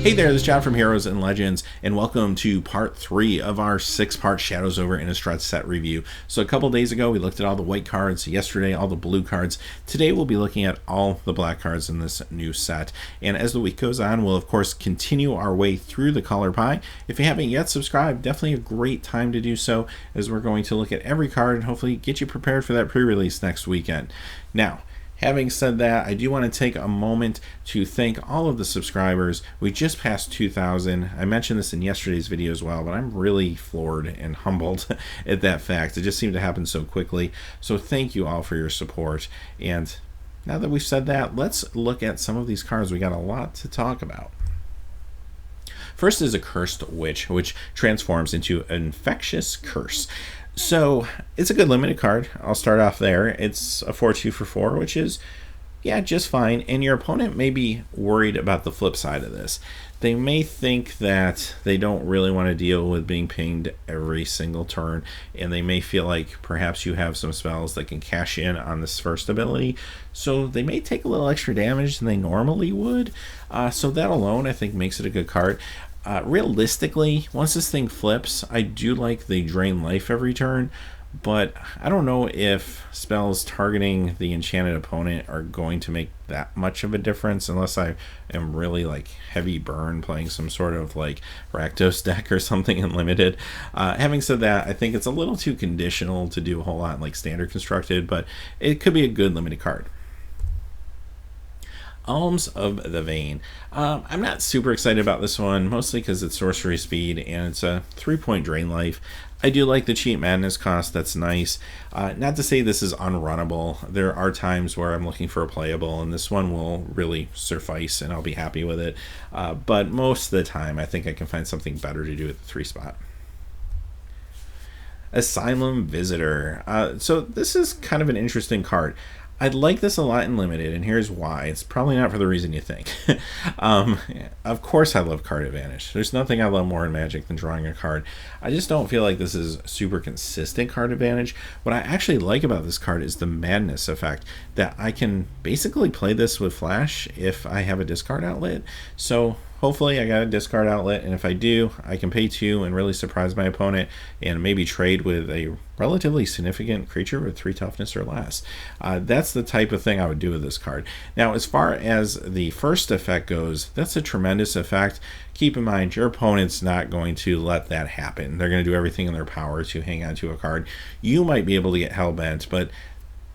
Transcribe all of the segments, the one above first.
Hey there, this is John from Heroes and Legends, and welcome to part 3 of our 6-part Shadows Over Innistrad set review. So a couple days ago we looked at all the white cards, yesterday all the blue cards. Today we'll be looking at all the black cards in this new set. And as the week goes on, we'll of course continue our way through the color pie. If you haven't yet subscribed, definitely a great time to do so, as we're going to look at every card and hopefully get you prepared for that pre-release next weekend. Now, having said that, I do want to take a moment to thank all of the subscribers. We just passed 2,000. I mentioned this in yesterday's video as well, but I'm really floored and humbled at that fact. It just seemed to happen so quickly. So thank you all for your support. And now that we've said that, let's look at some of these cards. We got a lot to talk about. First is a Cursed Witch, which transforms into an Infectious Curse. So it's a good limited card. I'll start off there. It's a 4/2 for 4, which is, yeah, just fine. And your opponent may be worried about the flip side of this. They may think that they don't really want to deal with being pinged every single turn, and they may feel like perhaps you have some spells that can cash in on this first ability, so they may take a little extra damage than they normally would. So that alone, I think, makes it a good card. Realistically, once this thing flips, I do like the drain life every turn, but I don't know if spells targeting the enchanted opponent are going to make that much of a difference unless I am really like heavy burn playing some sort of like Rakdos deck or something in limited. Having said that, I think it's a little too conditional to do a whole lot like standard constructed, but it could be a good limited card. Alms of the Vein. I'm not super excited about this one, mostly because it's sorcery speed and it's a 3-point drain life. I do like the cheap madness cost, that's nice. Not to say this is unrunnable. There are times where I'm looking for a playable, and this one will really suffice and I'll be happy with it. But most of the time, I think I can find something better to do at the 3 spot. Asylum Visitor. So this is kind of an interesting card. I'd like this a lot in limited, and here's why. It's probably not for the reason you think. Of course I love card advantage. There's nothing I love more in Magic than drawing a card. I just don't feel like this is super consistent card advantage. What I actually like about this card is the madness effect, that I can basically play this with flash if I have a discard outlet. So hopefully I got a discard outlet, and if I do, I can pay 2 and really surprise my opponent and maybe trade with a relatively significant creature with 3 toughness or less. That's the type of thing I would do with this card. Now, as far as the first effect goes, that's a tremendous effect. Keep in mind, your opponent's not going to let that happen. They're going to do everything in their power to hang on to a card. You might be able to get hellbent, but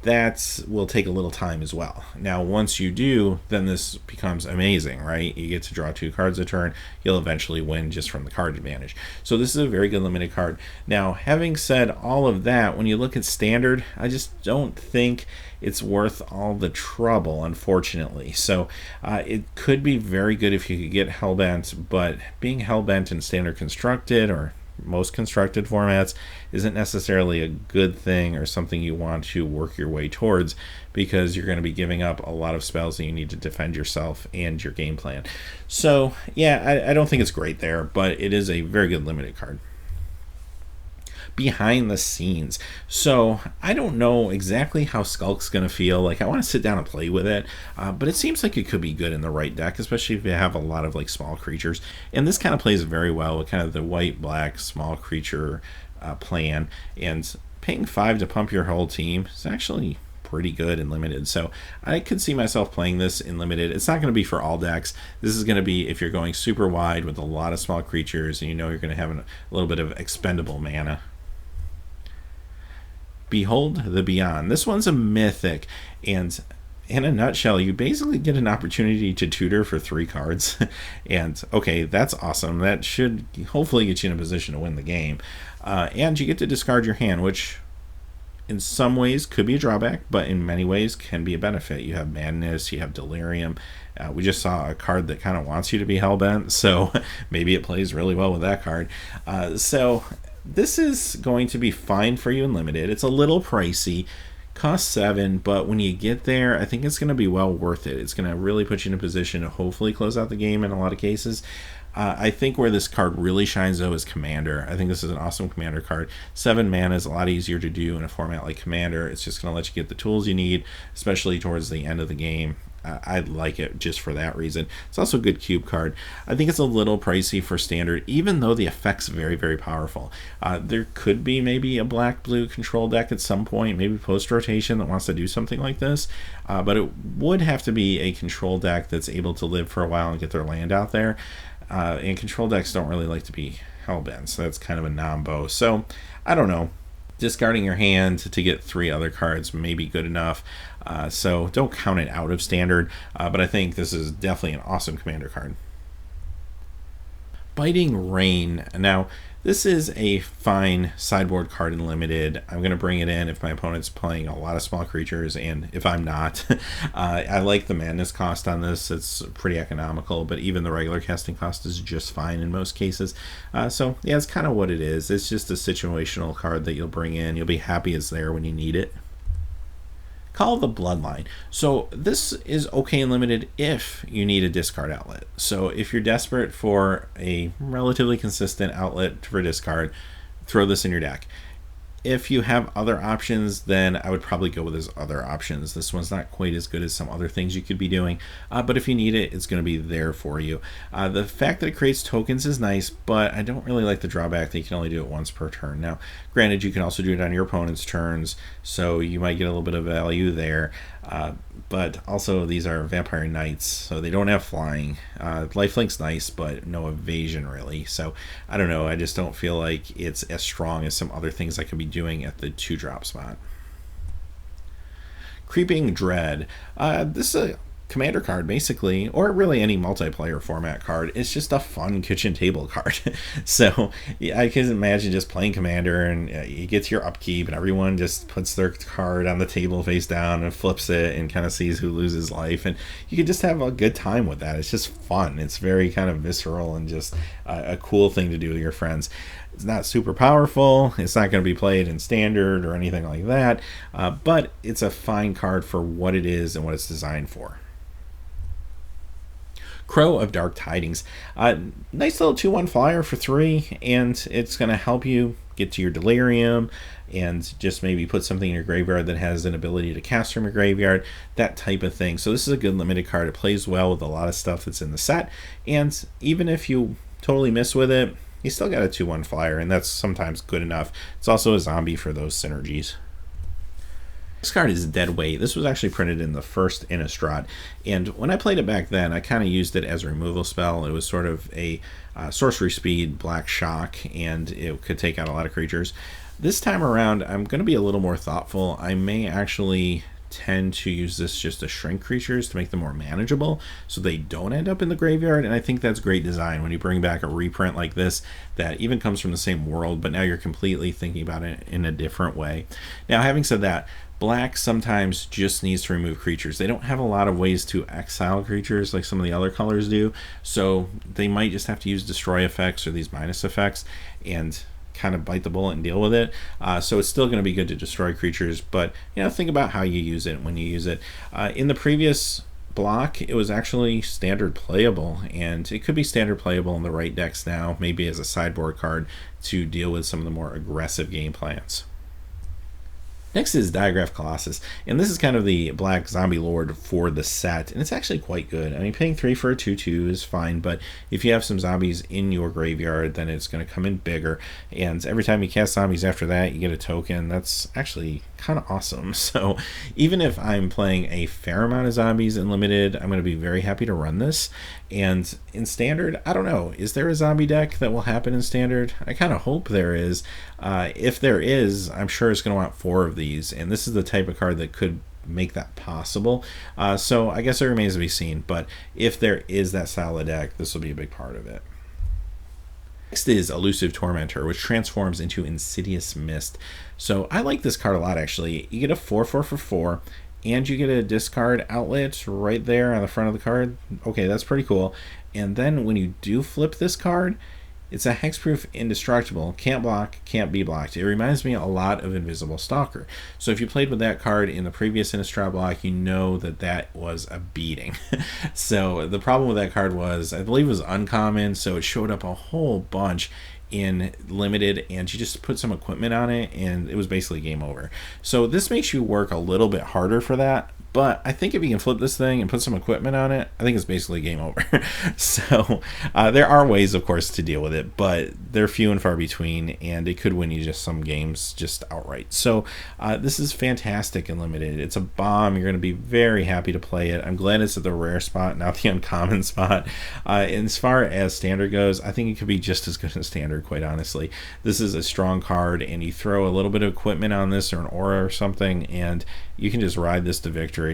that will take a little time as well. Now, once you do, then this becomes amazing, right? You get to draw 2 cards a turn. You'll eventually win just from the card advantage. So this is a very good limited card. Now, having said all of that, when you look at standard, I just don't think it's worth all the trouble, unfortunately. So it could be very good if you could get hellbent, but being hellbent in standard constructed or most constructed formats isn't necessarily a good thing or something you want to work your way towards, because you're going to be giving up a lot of spells and you need to defend yourself and your game plan. So yeah, I don't think it's great there, but it is a very good limited card. Behind the Scenes. So I don't know exactly how Skulk's going to feel. Like, I want to sit down and play with it, but it seems like it could be good in the right deck, especially if you have a lot of like small creatures. And this kind of plays very well with kind of the white-black small creature plan. And paying 5 to pump your whole team is actually pretty good in limited. So I could see myself playing this in limited. It's not going to be for all decks. This is going to be if you're going super wide with a lot of small creatures and you know you're going to have a little bit of expendable mana. Behold the Beyond. This one's a mythic, and in a nutshell, you basically get an opportunity to tutor for 3 cards. And okay, that's awesome. That should hopefully get you in a position to win the game. And you get to discard your hand, which in some ways could be a drawback, but in many ways can be a benefit. You have Madness, you have Delirium. We just saw a card that kind of wants you to be hellbent, so maybe it plays really well with that card. So this is going to be fine for you in limited. It's a little pricey, costs 7, but when you get there, I think it's going to be well worth it. It's going to really put you in a position to hopefully close out the game in a lot of cases. I think where this card really shines, though, is Commander. I think this is an awesome Commander card. 7 mana is a lot easier to do in a format like Commander. It's just going to let you get the tools you need, especially towards the end of the game. I like it just for that reason. It's also a good cube card. I think it's a little pricey for standard, even though the effect's very, very powerful. There could be maybe a black-blue control deck at some point, maybe post-rotation, that wants to do something like this, but it would have to be a control deck that's able to live for a while and get their land out there, and control decks don't really like to be hellbent, so that's kind of a nombo. So I don't know. Discarding your hand to get 3 other cards may be good enough, so don't count it out of standard, but I think this is definitely an awesome commander card. Biting Rain. Now, this is a fine sideboard card in Limited. I'm going to bring it in if my opponent's playing a lot of small creatures, and if I'm not. I like the madness cost on this. It's pretty economical, but even the regular casting cost is just fine in most cases. So, yeah, it's kind of what it is. It's just a situational card that you'll bring in. You'll be happy it's there when you need it. Call of the Bloodline. So this is okay in Limited if you need a discard outlet. So if you're desperate for a relatively consistent outlet for discard, throw this in your deck. If you have other options, then I would probably go with his other options. This one's not quite as good as some other things you could be doing, but if you need it, it's going to be there for you. The fact that it creates tokens is nice, but I don't really like the drawback that you can only do it once per turn. Now, granted, you can also do it on your opponent's turns, so you might get a little bit of value there, but also these are vampire knights, so they don't have flying. Lifelink's nice, but no evasion really, so I don't know, I just don't feel like it's as strong as some other things I could be doing at the 2-drop spot. Creeping Dread. This is a commander card basically, or really any multiplayer format card. It's just a fun kitchen table card. So yeah, I can imagine just playing commander and you get to your upkeep and everyone just puts their card on the table face down and flips it and kind of sees who loses life, and you can just have a good time with that. It's just fun. It's very kind of visceral and just a cool thing to do with your friends. It's not super powerful. It's not going to be played in standard or anything like that, but it's a fine card for what it is and what it's designed for. Crow of Dark Tidings. Nice little 2/1 flyer for 3, and it's going to help you get to your delirium and just maybe put something in your graveyard that has an ability to cast from your graveyard, that type of thing. So this is a good limited card. It plays well with a lot of stuff that's in the set, and even if you totally miss with it, you still got a 2/1 flyer, and that's sometimes good enough. It's also a zombie for those synergies. This card is Dead Weight. This was actually printed in the first Innistrad, and when I played it back then, I kind of used it as a removal spell. It was sort of a sorcery speed black shock, and it could take out a lot of creatures. This time around, I'm going to be a little more thoughtful. I may actually tend to use this just to shrink creatures to make them more manageable so they don't end up in the graveyard, and I think that's great design when you bring back a reprint like this that even comes from the same world, but now you're completely thinking about it in a different way. Now, having said that, black sometimes just needs to remove creatures. They don't have a lot of ways to exile creatures like some of the other colors do, so they might just have to use destroy effects or these minus effects and kind of bite the bullet and deal with it. So it's still going to be good to destroy creatures, but think about how you use it when you use it. In the previous block, it was actually standard playable, and it could be standard playable in the right decks now, maybe as a sideboard card to deal with some of the more aggressive game plans. Next is Diagraph Colossus, and this is kind of the black zombie lord for the set, and it's actually quite good. I mean, paying 3 for a 2/2 is fine, but if you have some zombies in your graveyard, then it's going to come in bigger, and every time you cast zombies after that, you get a token. That's actually kind of awesome. So even if I'm playing a fair amount of zombies in Limited, I'm going to be very happy to run this. And in Standard, I don't know, is there a zombie deck that will happen in Standard? I kind of hope there is. If there is, I'm sure it's going to want 4 of these, and this is the type of card that could make that possible. So I guess it remains to be seen, but if there is that style of deck, this will be a big part of it. Next is Elusive Tormentor, which transforms into Insidious Missed. So I like this card a lot, actually. You get a 4/4 for 4, and you get a discard outlet right there on the front of the card. Okay, that's pretty cool. And then when you do flip this card, it's a hexproof indestructible, can't block, can't be blocked. It reminds me a lot of Invisible Stalker. So if you played with that card in the previous Innistrad block, you know that that was a beating. So the problem with that card was, I believe it was uncommon, so it showed up a whole bunch in Limited, and you just put some equipment on it and it was basically game over. So this makes you work a little bit harder for that, But I think if you can flip this thing and put some equipment on it, I think it's basically game over. So there are ways, of course, to deal with it, but they're few and far between, and it could win you just some games just outright. So this is fantastic and limited. It's a bomb. You're going to be very happy to play it. I'm glad it's at the rare spot, not the uncommon spot. And as far as standard goes, I think it could be just as good as standard, quite honestly. This is a strong card, and you throw a little bit of equipment on this or an aura or something, and you can just ride this to victory.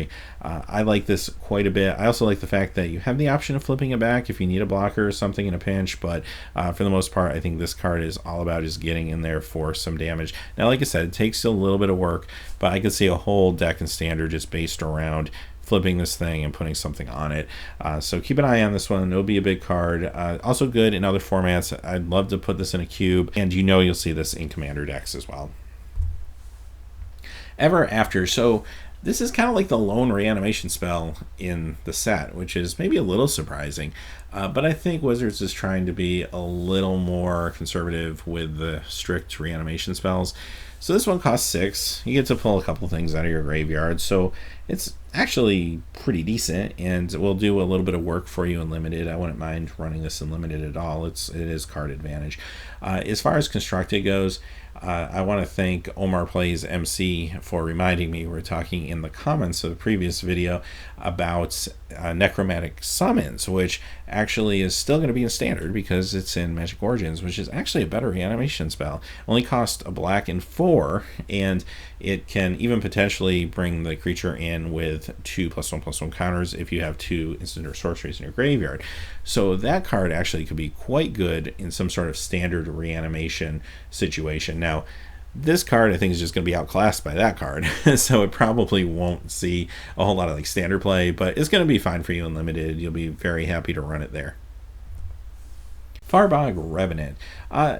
I like this quite a bit. I also like the fact that you have the option of flipping it back if you need a blocker or something in a pinch, but for the most part, I think this card is all about just getting in there for some damage. Now, like I said, it takes still a little bit of work, but I could see a whole deck in standard just based around flipping this thing and putting something on it. So keep an eye on this one. It'll be a big card. Also good in other formats. I'd love to put this in a cube, and you know you'll see this in commander decks as well. Ever After. So this is kind of like the lone reanimation spell in the set, which is maybe a little surprising. But I think Wizards is trying to be a little more conservative with the strict reanimation spells. So this one costs 6. You get to pull a couple things out of your graveyard. So it's actually pretty decent, and will do a little bit of work for you in limited. I wouldn't mind running this in limited at all. It is card advantage. As far as constructed goes, I want to thank Omar Plays MC for reminding me. We were talking in the comments of the previous video about necromantic summons, which actually is still going to be in standard because it's in Magic Origins, which is actually a better reanimation spell. Only cost a black and 4, and it can even potentially bring the creature in with 2+1/+1 counters if you have 2 instant or sorceries in your graveyard. So that card actually could be quite good in some sort of standard reanimation situation. Now, this card I think is just going to be outclassed by that card, so it probably won't see a whole lot of like standard play, but it's going to be fine for you in limited. You'll be very happy to run it there. Farbog Revenant.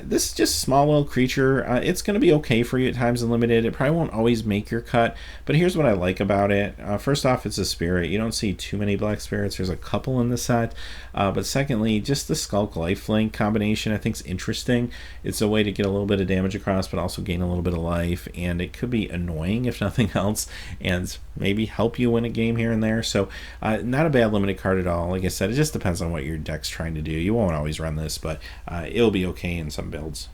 This is just a small little creature. It's going to be okay for you at times in limited. It probably won't always make your cut, but here's what I like about it. First off, it's a spirit. You don't see too many black spirits. There's a couple in the set. But secondly, just the Skulk Lifelink combination I think is interesting. It's a way to get a little bit of damage across, but also gain a little bit of life, and it could be annoying if nothing else, and maybe help you win a game here and there. So not a bad limited card at all. Like I said, it just depends on what your deck's trying to do. You won't always run this, but it'll be okay in some builds.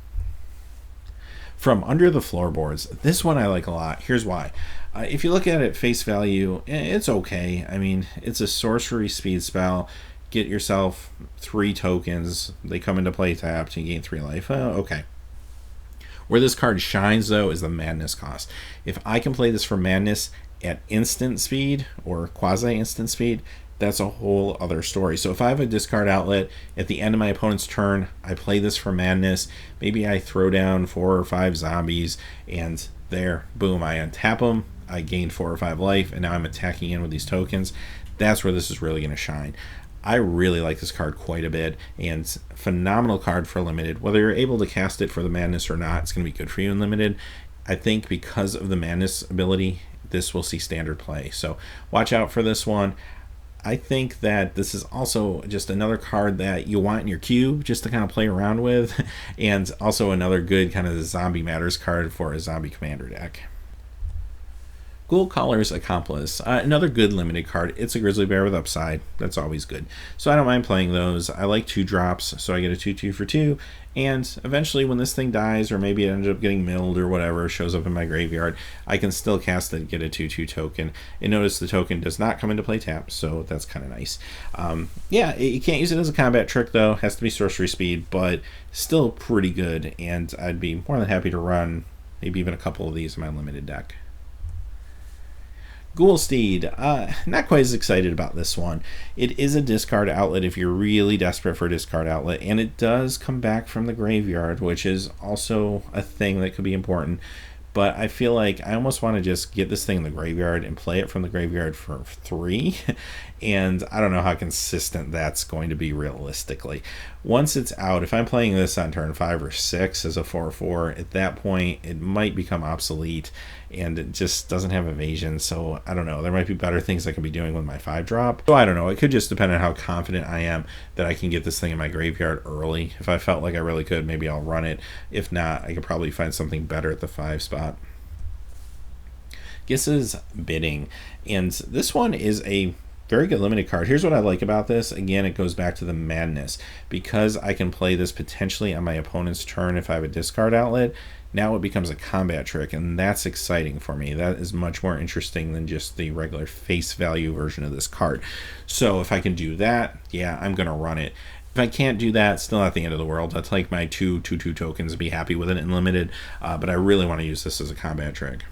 From Under the Floorboards, this one I like a lot. Here's why. If you look at it face value, it's okay. I mean, it's a sorcery speed spell. Get yourself 3 tokens. They come into play tapped and you gain 3 life. Okay. Where this card shines, though, is the madness cost. If I can play this for madness at instant speed or quasi-instant speed, that's a whole other story. So if I have a discard outlet at the end of my opponent's turn, I play this for madness. Maybe I throw down 4 or 5 zombies, and there, boom, I untap them. I gain 4 or 5 life, and now I'm attacking in with these tokens. That's where this is really going to shine. I really like this card quite a bit, and phenomenal card for limited. Whether you're able to cast it for the madness or not, it's going to be good for you in limited. I think because of the madness ability, this will see standard play. So watch out for this one. I think that this is also just another card that you want in your cube just to kind of play around with, and also another good kind of zombie matters card for a zombie commander deck. Ghoul Caller's Accomplice, another good limited card. It's a grizzly bear with upside. That's always good. So I don't mind playing those. I like 2 drops, so I get a 2/2 for 2. And eventually when this thing dies, or maybe it ends up getting milled or whatever, shows up in my graveyard, I can still cast it and get a 2/2 token. And notice the token does not come into play tap, so that's kind of nice. Yeah, you can't use it as a combat trick, though. It has to be sorcery speed, but still pretty good. And I'd be more than happy to run maybe even a couple of these in my limited deck. Ghoulsteed, not quite as excited about this one. It is a discard outlet if you're really desperate for a discard outlet, and it does come back from the graveyard, which is also a thing that could be important. But I feel like I almost want to just get this thing in the graveyard and play it from the graveyard for 3. And I don't know how consistent that's going to be realistically. Once it's out, if I'm playing this on turn 5 or 6 as a 4/4, at that point it might become obsolete, and it just doesn't have evasion. So I don't know, there might be better things I could be doing with my 5-drop. So I don't know, it could just depend on how confident I am that I can get this thing in my graveyard early. If I felt like I really could, maybe I'll run it. If not, I could probably find something better at the 5 spot. Giss's Bidding. And this one is a very good limited card. Here's what I like about this. Again, it goes back to the madness. Because I can play this potentially on my opponent's turn if I have a discard outlet, now it becomes a combat trick, and that's exciting for me. That is much more interesting than just the regular face value version of this card. So if I can do that, yeah, I'm going to run it. If I can't do that, still not the end of the world. I'll take my 2/2/2 tokens and be happy with it in limited, but I really want to use this as a combat trick.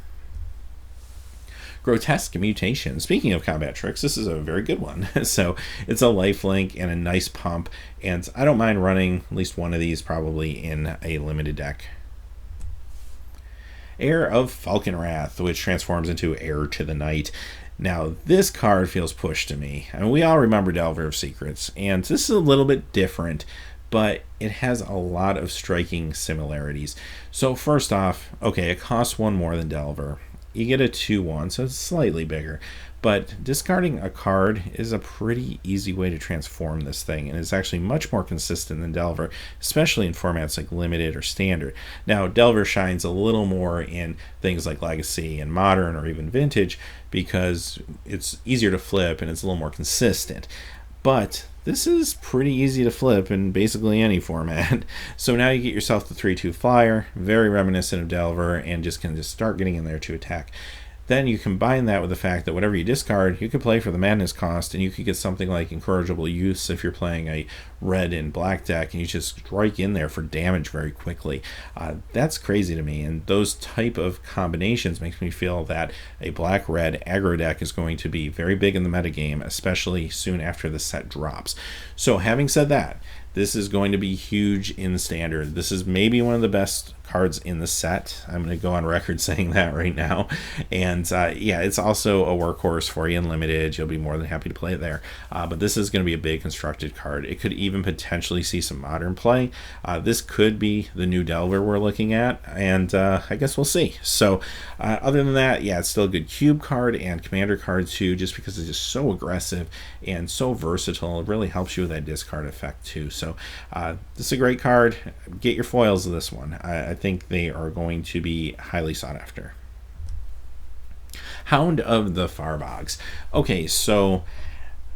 Grotesque Mutation. Speaking of combat tricks, this is a very good one. So it's a lifelink and a nice pump, and I don't mind running at least one of these probably in a limited deck. Heir of Falcon Wrath, which transforms into Heir to the Night. Now, this card feels pushed to me. I mean, we all remember Delver of Secrets, and this is a little bit different, but it has a lot of striking similarities. So first off, okay, it costs one more than Delver. You get a 2/1, so it's slightly bigger. But discarding a card is a pretty easy way to transform this thing, and it's actually much more consistent than Delver, especially in formats like Limited or Standard. Now, Delver shines a little more in things like Legacy and Modern or even Vintage because it's easier to flip and it's a little more consistent. But this is pretty easy to flip in basically any format. So now you get yourself the 3/2 flyer, very reminiscent of Delver, and just can just start getting in there to attack. Then you combine that with the fact that whatever you discard, you can play for the madness cost, and you could get something like Incorrigible Use if you're playing a red and black deck, and you just strike in there for damage very quickly. That's crazy to me, and those type of combinations makes me feel that a black-red aggro deck is going to be very big in the metagame, especially soon after the set drops. So having said that, this is going to be huge in Standard. This is maybe one of the best cards in the set. I'm going to go on record saying that right now. And yeah, it's also a workhorse for you in Limited. You'll be more than happy to play it there. But this is going to be a big constructed card. It could even potentially see some Modern play. This could be the new Delver we're looking at, and I guess we'll see. So other than that, yeah, it's still a good cube card and commander card too, just because it's just so aggressive and so versatile. It really helps you with that discard effect too. So this is a great card. Get your foils of this one. I think they are going to be highly sought after. Hound of the Farbogs. Okay, so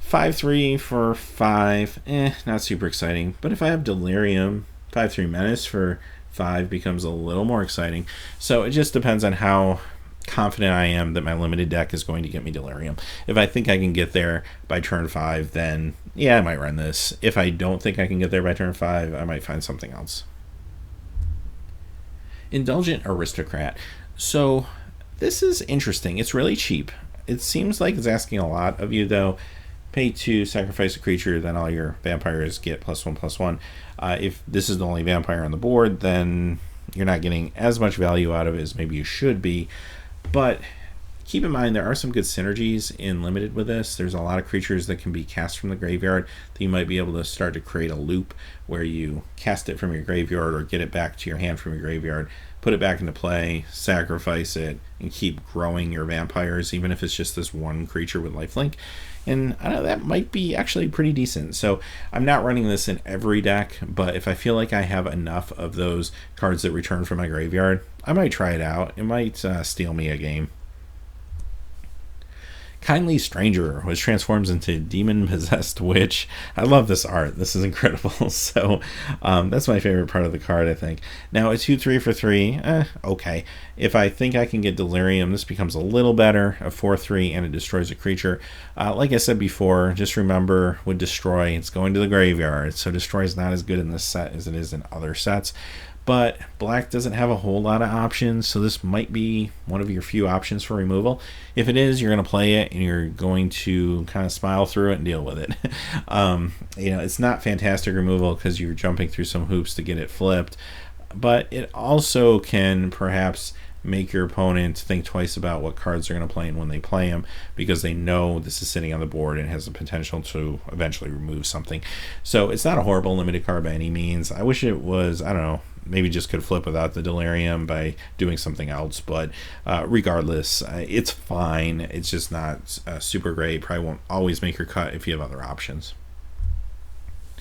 5/3 for 5, not super exciting. But if I have Delirium, 5/3 Menace for 5 becomes a little more exciting. So it just depends on how confident I am that my limited deck is going to get me Delirium. If I think I can get there by turn 5, then yeah, I might run this. If I don't think I can get there by turn 5, I might find something else. Indulgent Aristocrat. So this is interesting. It's really cheap. It seems like it's asking a lot of you, though. Pay 2, sacrifice a creature, then all your vampires get +1/+1. If this is the only vampire on the board, then you're not getting as much value out of it as maybe you should be. But keep in mind, there are some good synergies in Limited with this. There's a lot of creatures that can be cast from the graveyard that you might be able to start to create a loop where you cast it from your graveyard or get it back to your hand from your graveyard, put it back into play, sacrifice it, and keep growing your vampires, even if it's just this one creature with lifelink. And I know that might be actually pretty decent. So I'm not running this in every deck, but if I feel like I have enough of those cards that return from my graveyard, I might try it out. It might steal me a game. Kindly Stranger, which transforms into demon-possessed witch. I love this art. This is incredible. So that's my favorite part of the card, I think. Now, a 2/3 for 3, okay. If I think I can get Delirium, this becomes a little better, a 4/3, and it destroys a creature. Like I said before, just remember, with Destroy, it's going to the graveyard, so Destroy is not as good in this set as it is in other sets. But black doesn't have a whole lot of options, so this might be one of your few options for removal. If it is, you're going to play it, and you're going to kind of smile through it and deal with it. It's not fantastic removal because you're jumping through some hoops to get it flipped, but it also can perhaps make your opponent think twice about what cards they're going to play and when they play them, because they know this is sitting on the board and has the potential to eventually remove something. So it's not a horrible limited card by any means. I wish it was, I don't know, maybe just could flip without the Delirium by doing something else, but regardless, it's fine. It's just not super great. Probably won't always make your cut if you have other options.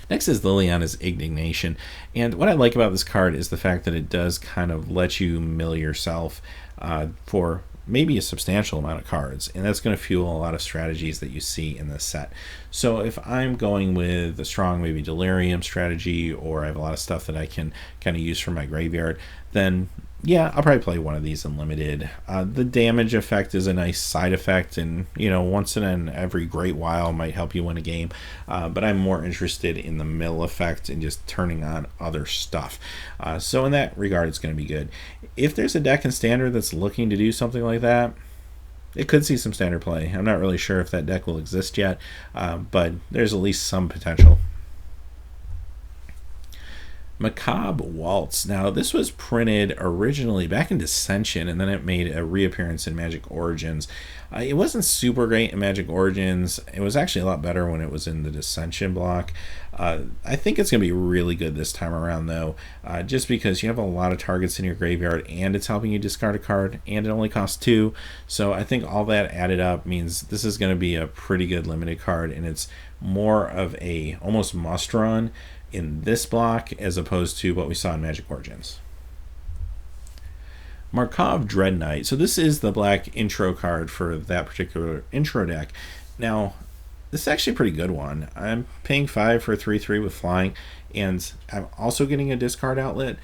Next is Liliana's Indignation, and what I like about this card is the fact that it does kind of let you mill yourself for maybe a substantial amount of cards, and that's going to fuel a lot of strategies that you see in this set. So if I'm going with a strong maybe delirium strategy, or I have a lot of stuff that I can kind of use from my graveyard, then yeah, I'll probably play one of these in limited. The damage effect is a nice side effect, and once in every great while might help you win a game, but I'm more interested in the mill effect and just turning on other stuff. So in that regard, it's going to be good. If there's a deck in standard that's looking to do something like that, it could see some standard play. I'm not really sure if that deck will exist yet, but there's at least some potential. Macabre Waltz. Now, this was printed originally back in Dissension, and then it made a reappearance in Magic Origins. It wasn't super great in Magic Origins. It was actually a lot better when it was in the Dissension block. I think it's going to be really good this time around, though, just because you have a lot of targets in your graveyard, and it's helping you discard a card, and it only costs 2. So I think all that added up means this is going to be a pretty good limited card, and it's more of a almost must-run in this block as opposed to what we saw in Magic Origins. Markov Dreadknight. So this is the black intro card for that particular intro deck. Now, this is actually a pretty good one. I'm paying 5 for a 3/3 with flying, and I'm also getting a discard outlet.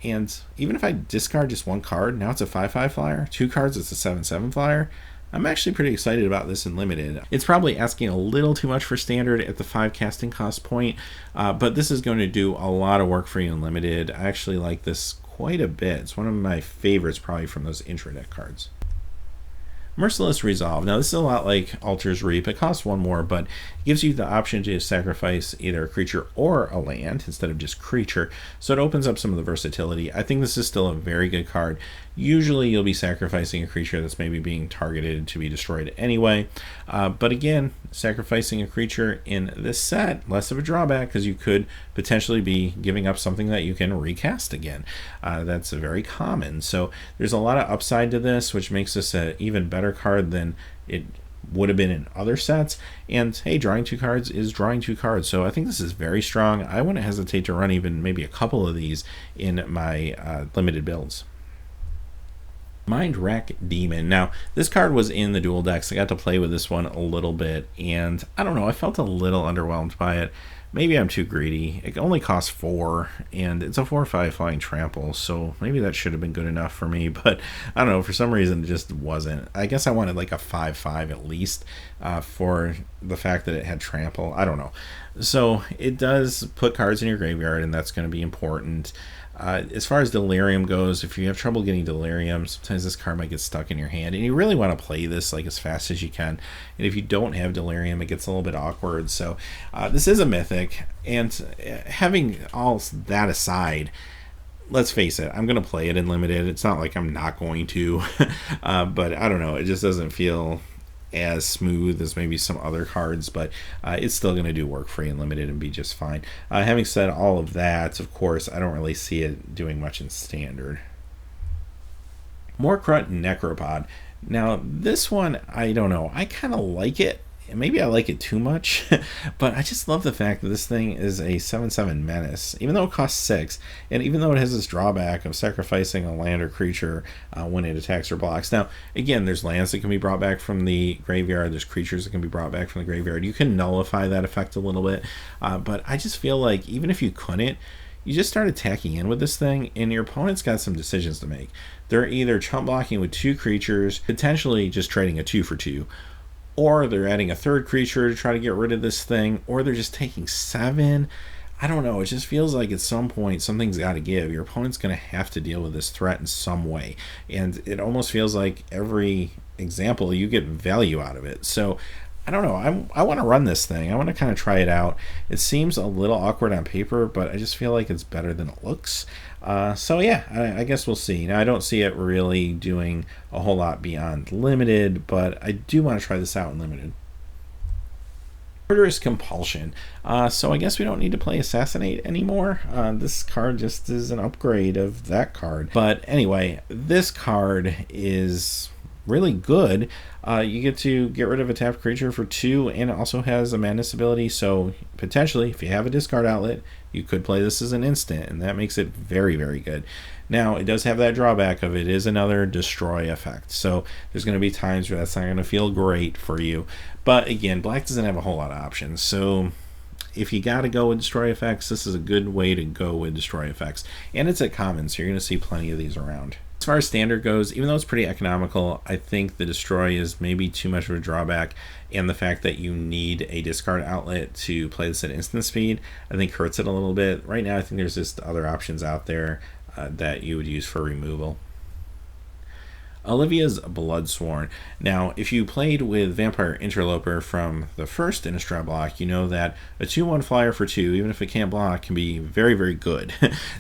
And even if I discard just one card, now it's a 5/5 flyer. 2 cards, it's a 7/7 flyer. I'm actually pretty excited about this in limited. It's probably asking a little too much for standard at the 5 casting cost point, but this is going to do a lot of work for you in limited. I actually like this quite a bit. It's one of my favorites probably from those intro deck cards. Merciless Resolve. Now, this is a lot like Altar's Reap. It costs 1 more, but it gives you the option to sacrifice either a creature or a land instead of just creature, so it opens up some of the versatility. I think this is still a very good card. Usually you'll be sacrificing a creature that's maybe being targeted to be destroyed anyway, but again, sacrificing a creature in this set, less of a drawback because you could potentially be giving up something that you can recast again. That's very common, so there's a lot of upside to this, which makes this an even better card than it would have been in other sets. And hey, drawing 2 cards is drawing 2 cards, so I think this is very strong. I wouldn't hesitate to run even maybe a couple of these in my limited builds. Mind Rack Demon. Now, this card was in the dual decks. I got to play with this one a little bit, and I don't know, I felt a little underwhelmed by it. Maybe I'm too greedy. It only costs 4, and it's a 4/5 flying trample, so maybe that should have been good enough for me, but I don't know, for some reason it just wasn't. I guess I wanted like a 5/5 at least for the fact that it had trample. I don't know. So it does put cards in your graveyard, and that's going to be important. As far as delirium goes, if you have trouble getting delirium, sometimes this card might get stuck in your hand, and you really want to play this like as fast as you can. And if you don't have delirium, it gets a little bit awkward. So this is a mythic, and having all that aside, let's face it, I'm going to play it in limited. It's not like I'm not going to, but I don't know, it just doesn't feel as smooth as maybe some other cards, but it's still going to do work for you in limited and be just fine. Having said all of that, of course, I don't really see it doing much in standard. Morkrut Necropod. Now, this one, I don't know. I kind of like it. Maybe I like it too much, but I just love the fact that this thing is a 7/7 menace, even though it costs 6, and even though it has this drawback of sacrificing a land or creature when it attacks or blocks. Now, again, there's lands that can be brought back from the graveyard, there's creatures that can be brought back from the graveyard. You can nullify that effect a little bit, but I just feel like even if you couldn't, you just start attacking in with this thing, and your opponent's got some decisions to make. They're either chump blocking with 2 creatures, potentially just trading a 2 for 2, or they're adding a 3rd creature to try to get rid of this thing, or they're just taking 7. I don't know, it just feels like at some point something's got to give. Your opponent's going to have to deal with this threat in some way, and it almost feels like every example you get value out of it. So I don't know, I want to run this thing. I want to kind of try it out. It seems a little awkward on paper, but I just feel like it's better than it looks. So yeah, I guess we'll see. Now, I don't see it really doing a whole lot beyond limited, but I do want to try this out in limited. Murderous Compulsion. So I guess we don't need to play Assassinate anymore. This card just is an upgrade of that card. But anyway, this card is really good. You get to get rid of a tapped creature for 2, and it also has a madness ability, so potentially, if you have a discard outlet, you could play this as an instant, and that makes it very, very good. Now, it does have that drawback of it is another destroy effect, so there's going to be times where that's not going to feel great for you. But again, black doesn't have a whole lot of options, so if you got to go with destroy effects, this is a good way to go with destroy effects. And it's at common, so you're going to see plenty of these around. As far as standard goes, even though it's pretty economical, I think the destroy is maybe too much of a drawback, and the fact that you need a discard outlet to play this at instant speed, I think hurts it a little bit. Right now, I think there's just other options out there that you would use for removal. Olivia's Bloodsworn. Now, if you played with Vampire Interloper from the first Innistrad block, you know that a 2/1 flyer for 2, even if it can't block, can be very, very good.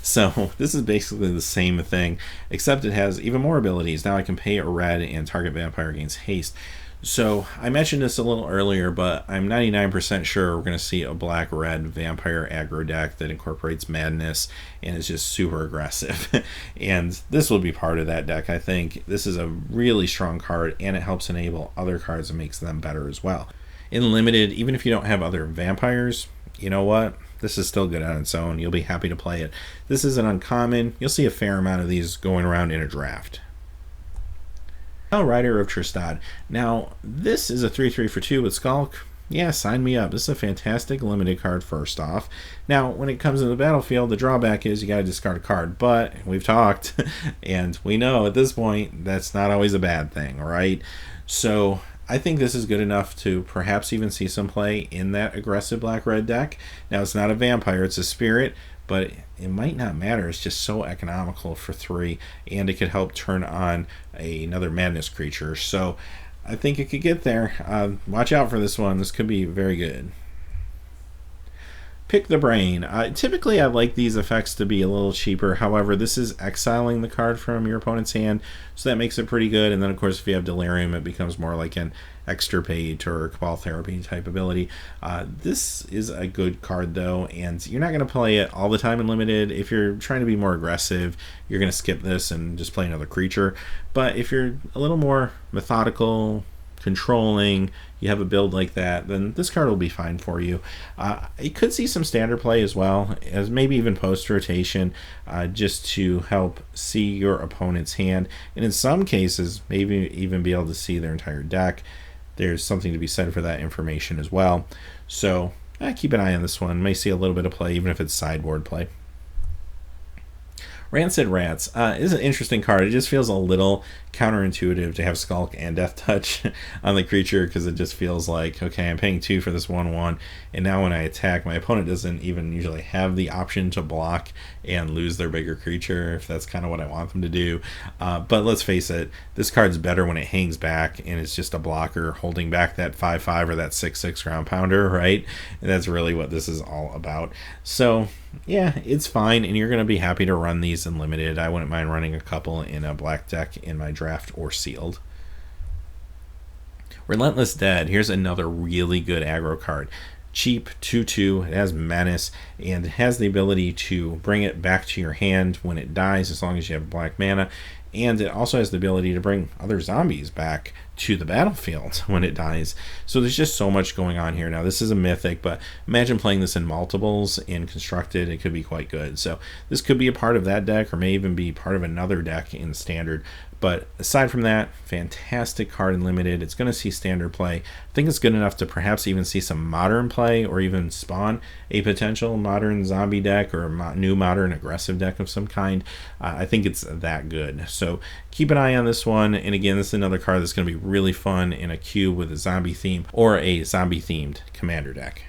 So this is basically the same thing, except it has even more abilities. Now I can pay a red and target vampire gains haste. So I mentioned this a little earlier, but I'm 99% sure we're going to see a black-red vampire aggro deck that incorporates madness and is just super aggressive. And this will be part of that deck, I think. This is a really strong card, and it helps enable other cards and makes them better as well. In limited, even if you don't have other vampires, you know what? This is still good on its own. You'll be happy to play it. This is an uncommon. You'll see a fair amount of these going around in a draft. Rider of Triskaid. Now, this is a 3/3 for 2 with Skulk. Yeah, sign me up. This is a fantastic limited card first off. Now, when it comes to the battlefield, the drawback is you got to discard a card. But we've talked, and we know at this point that's not always a bad thing, right? So I think this is good enough to perhaps even see some play in that aggressive black-red deck. Now, it's not a vampire, it's a spirit, but it might not matter. It's just so economical for 3, and it could help turn on another madness creature. So I think it could get there. Watch out for this one. This could be very good. Pick the Brain. Typically, I like these effects to be a little cheaper. However, this is exiling the card from your opponent's hand, so that makes it pretty good. And then, of course, if you have Delirium, it becomes more like an extirpate or Cabal Therapy type ability. This is a good card, though, and you're not going to play it all the time in Limited. If you're trying to be more aggressive, you're going to skip this and just play another creature. But if you're a little more methodical, controlling, you have a build like that, then this card will be fine for you. You could see some standard play as well, as maybe even post rotation, just to help see your opponent's hand, and in some cases maybe even be able to see their entire deck. There's something to be said for that information as well. So keep an eye on this one. May see a little bit of play even if it's sideboard play. Rancid Rats is an interesting card. It just feels a little counterintuitive to have Skulk and Death Touch on the creature, because it just feels like, okay, I'm paying 2 for this 1/1, and now when I attack, my opponent doesn't even usually have the option to block and lose their bigger creature, if that's kind of what I want them to do. But let's face it, this card's better when it hangs back and it's just a blocker holding back that 5/5 or that 6/6 ground pounder, right? And that's really what this is all about. So yeah, it's fine, and you're going to be happy to run these in Limited. I wouldn't mind running a couple in a black deck in my draft or sealed. Relentless Dead. Here's another really good aggro card. Cheap, 2/2, it has menace, and it has the ability to bring it back to your hand when it dies, as long as you have black mana. And it also has the ability to bring other zombies back to the battlefield when it dies. So there's just so much going on here. Now, this is a mythic, but imagine playing this in multiples in constructed. It could be quite good. So this could be a part of that deck, or may even be part of another deck in standard. But aside from that, fantastic card in Limited. It's going to see standard play. I think it's good enough to perhaps even see some modern play, or even spawn a potential modern zombie deck or a new modern aggressive deck of some kind. I think it's that good. So keep an eye on this one. And again, this is another card that's going to be really fun in a queue with a zombie theme or a zombie themed commander deck.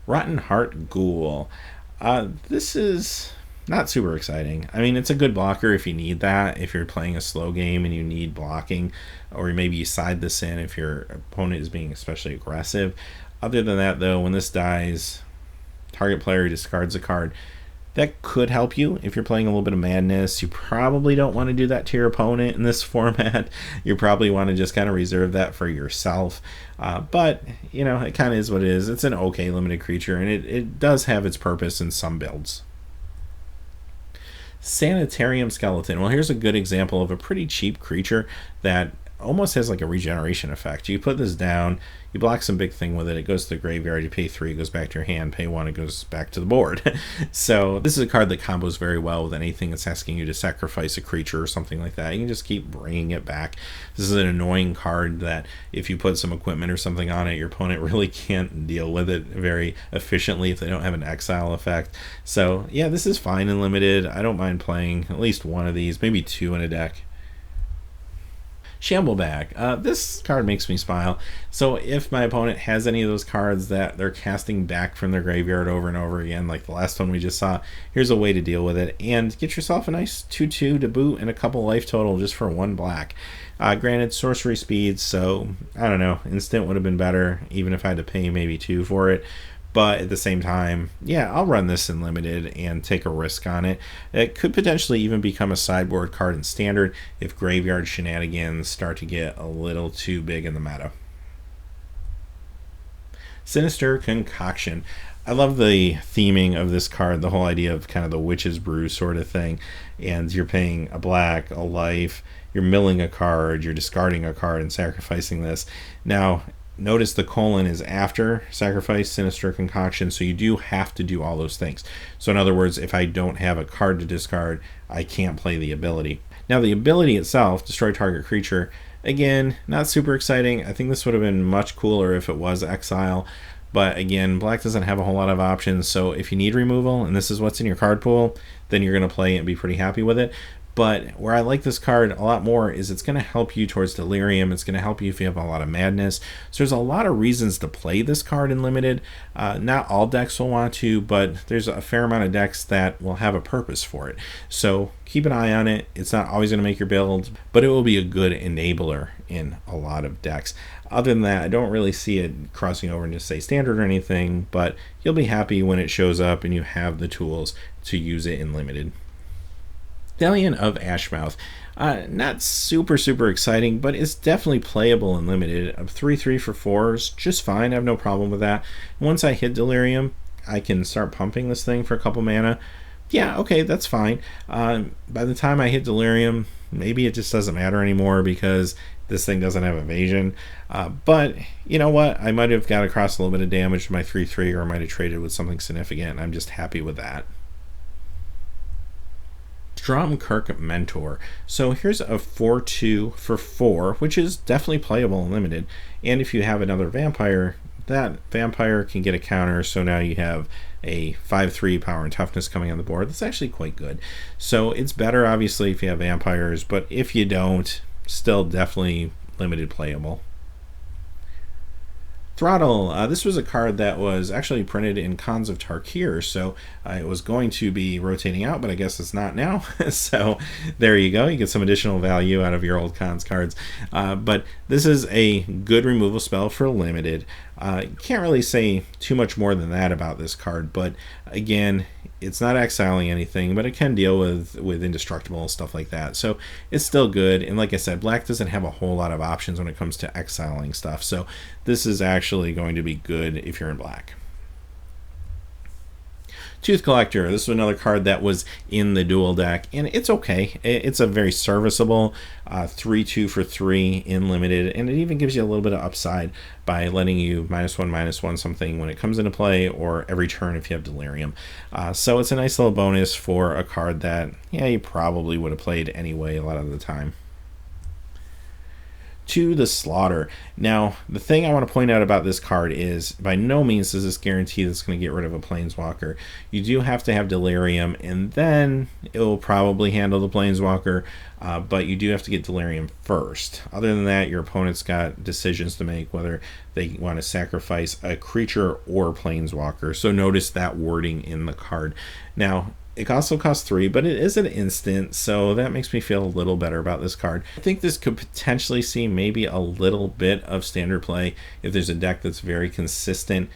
Rotten Heart Ghoul. This is not super exciting. I mean, it's a good blocker if you need that, if you're playing a slow game and you need blocking, or maybe you side this in if your opponent is being especially aggressive. Other than that, though, when this dies, target player discards a card. That could help you if you're playing a little bit of madness. You probably don't want to do that to your opponent in this format. You probably want to just kind of reserve that for yourself. But, you know, it kind of is what it is. It's an okay limited creature, and it does have its purpose in some builds. Sanitarium Skeleton. Well, here's a good example of a pretty cheap creature that almost has like a regeneration effect. You put this down, you block some big thing with it, it goes to the graveyard, you pay 3, it goes back to your hand, pay 1, it goes back to the board. So this is a card that combos very well with anything that's asking you to sacrifice a creature or something like that. You can just keep bringing it back. This is an annoying card that if you put some equipment or something on it, your opponent really can't deal with it very efficiently if they don't have an exile effect. So yeah, this is fine and limited. I don't mind playing at least one of these, maybe 2 in a deck. Shambleback. This card makes me smile. So if my opponent has any of those cards that they're casting back from their graveyard over and over again, like the last one we just saw, here's a way to deal with it and get yourself a nice 2/2 to boot and a couple life total just for 1 black. Granted, sorcery speed, so I don't know, instant would have been better even if I had to pay maybe 2 for it. But at the same time, yeah, I'll run this in limited and take a risk on it. It could potentially even become a sideboard card in standard if graveyard shenanigans start to get a little too big in the meta. Sinister Concoction. I love the theming of this card, the whole idea of kind of the witch's brew sort of thing. And you're paying a black, a life, you're milling a card, you're discarding a card and sacrificing this. Now, notice the colon is after sacrifice, Sinister Concoction, so you do have to do all those things. So in other words, if I don't have a card to discard, I can't play the ability. Now the ability itself, destroy target creature, again, not super exciting. I think this would have been much cooler if it was exile. But again, black doesn't have a whole lot of options, so if you need removal and this is what's in your card pool, then you're going to play it and be pretty happy with it. But where I like this card a lot more is it's going to help you towards delirium. It's going to help you if you have a lot of madness. So there's a lot of reasons to play this card in limited. Not all decks will want to, but there's a fair amount of decks that will have a purpose for it. So keep an eye on it. It's not always going to make your build, but it will be a good enabler in a lot of decks. Other than that, I don't really see it crossing over into, say, standard or anything, but you'll be happy when it shows up and you have the tools to use it in limited. Dalian of Ashmouth. Not super exciting, but it's definitely playable and limited. 3/3 for 4s, just fine. I have no problem with that. Once I hit Delirium, I can start pumping this thing for a couple mana. Yeah, okay, that's fine. By the time I hit Delirium, maybe it just doesn't matter anymore because this thing doesn't have evasion. But you know what? I might have got across a little bit of damage to my 3/3, or I might have traded with something significant, and I'm just happy with that. Kirk Mentor. So here's a 4/2 for 4, which is definitely playable and limited. And if you have another vampire, that vampire can get a counter, so now you have a 5/3 power and toughness coming on the board. That's actually quite good. So it's better, obviously, if you have vampires, but if you don't, still definitely limited playable. Throttle. This was a card that was actually printed in Khans of Tarkir, so it was going to be rotating out, but I guess it's not now. So there you go. You get some additional value out of your old Khans cards. But this is a good removal spell for limited. Can't really say too much more than that about this card, but again, it's not exiling anything, but it can deal with indestructible and stuff like that. So it's still good. And like I said, black doesn't have a whole lot of options when it comes to exiling stuff. So this is actually going to be good if you're in black. Tooth Collector. This is another card that was in the dual deck, and it's okay. It's a very serviceable 3/2 for 3 in limited, and it even gives you a little bit of upside by letting you -1/-1 something when it comes into play, or every turn if you have Delirium. So it's a nice little bonus for a card that, yeah, you probably would have played anyway a lot of the time. To the Slaughter. Now, the thing I want to point out about this card is by no means does this guarantee that it's going to get rid of a Planeswalker. You do have to have Delirium, and then it will probably handle the Planeswalker, but you do have to get Delirium first. Other than that, your opponent's got decisions to make whether they want to sacrifice a creature or Planeswalker. So notice that wording in the card. Now, it also costs 3, but it is an instant, so that makes me feel a little better about this card. I think this could potentially see maybe a little bit of standard play if there's a deck that's very consistent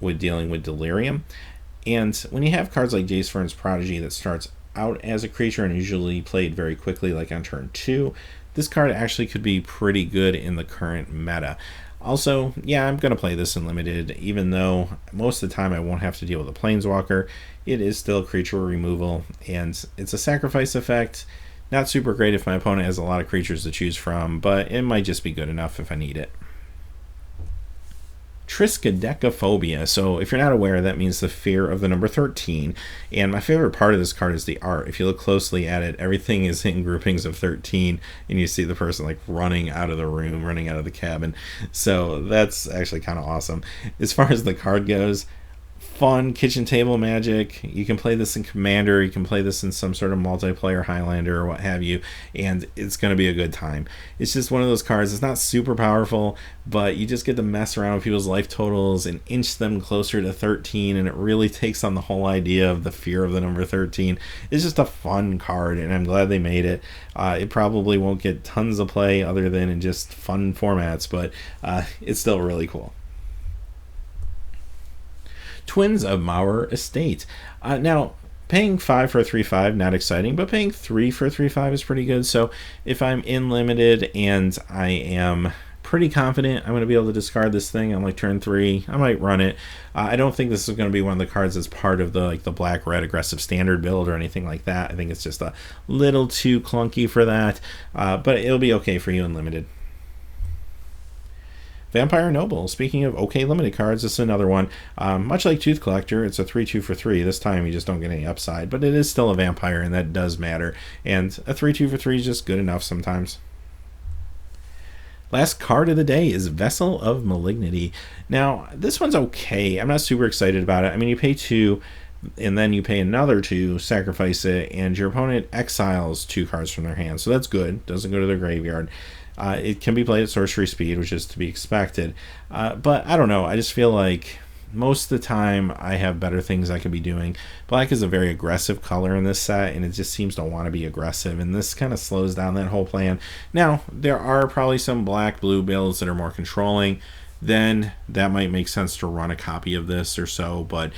with dealing with Delirium. And when you have cards like Jace Vern's Prodigy that starts out as a creature and usually played very quickly, like on turn 2, this card actually could be pretty good in the current meta. Also, yeah, I'm going to play this in limited, even though most of the time I won't have to deal with a planeswalker. It is still creature removal, and it's a sacrifice effect. Not super great if my opponent has a lot of creatures to choose from, but it might just be good enough if I need it. Triskaidekaphobia. So if you're not aware, that means the fear of the number 13. And my favorite part of this card is the art. If you look closely at it, everything is in groupings of 13, and you see the person like running out of the room, running out of the cabin. So that's actually kind of awesome. As far as the card goes, fun kitchen table magic. You can play this in Commander, you can play this in some sort of multiplayer Highlander or what have you, and it's going to be a good time. It's just one of those cards. It's not super powerful, but you just get to mess around with people's life totals and inch them closer to 13, and it really takes on the whole idea of the fear of the number 13. It's just a fun card, and I'm glad they made it. It probably won't get tons of play other than in just fun formats, but it's still really cool. Twins of Mauer Estate. Now, paying 5 for a 3/5, not exciting, but paying 3 for a 3/5 is pretty good. So if I'm in limited and I am pretty confident I'm going to be able to discard this thing on like turn 3, I might run it. I don't think this is going to be one of the cards that's part of the black-red aggressive standard build or anything like that. I think it's just a little too clunky for that, but it'll be okay for you in limited. Vampire Noble. Speaking of okay limited cards, this is another one. Much like Tooth Collector, it's a 3/2 for 3. This time you just don't get any upside, but it is still a vampire, and that does matter. And a 3/2 for 3 is just good enough sometimes. Last card of the day is Vessel of Malignity. Now, this one's okay. I'm not super excited about it. I mean, you pay 2, and then you pay another 2, sacrifice it, and your opponent exiles 2 cards from their hand. So that's good. Doesn't go to their graveyard. It can be played at sorcery speed, which is to be expected. But I don't know. I just feel like most of the time I have better things I could be doing. Black is a very aggressive color in this set, and it just seems to want to be aggressive, and this kind of slows down that whole plan. Now, there are probably some black-blue builds that are more controlling. Then that might make sense to run a copy of this or so, but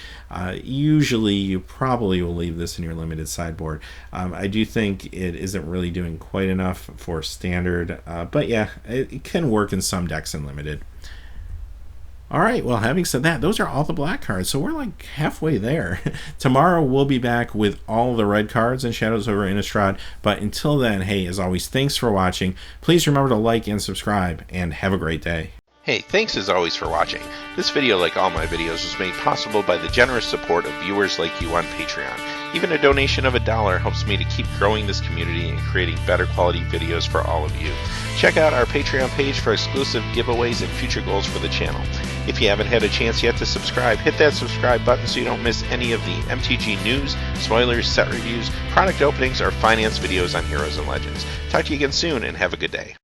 usually you probably will leave this in your limited sideboard. I do think it isn't really doing quite enough for standard, but yeah, it can work in some decks in limited. Alright, well, having said that, those are all the black cards, so we're like halfway there. Tomorrow we'll be back with all the red cards in Shadows Over Innistrad, but until then, hey, as always, thanks for watching. Please remember to like and subscribe, and have a great day. Hey, thanks as always for watching. This video, like all my videos, was made possible by the generous support of viewers like you on Patreon. Even a donation of $1 helps me to keep growing this community and creating better quality videos for all of you. Check out our Patreon page for exclusive giveaways and future goals for the channel. If you haven't had a chance yet to subscribe, hit that subscribe button so you don't miss any of the MTG news, spoilers, set reviews, product openings, or finance videos on Heroes and Legends. Talk to you again soon, and have a good day.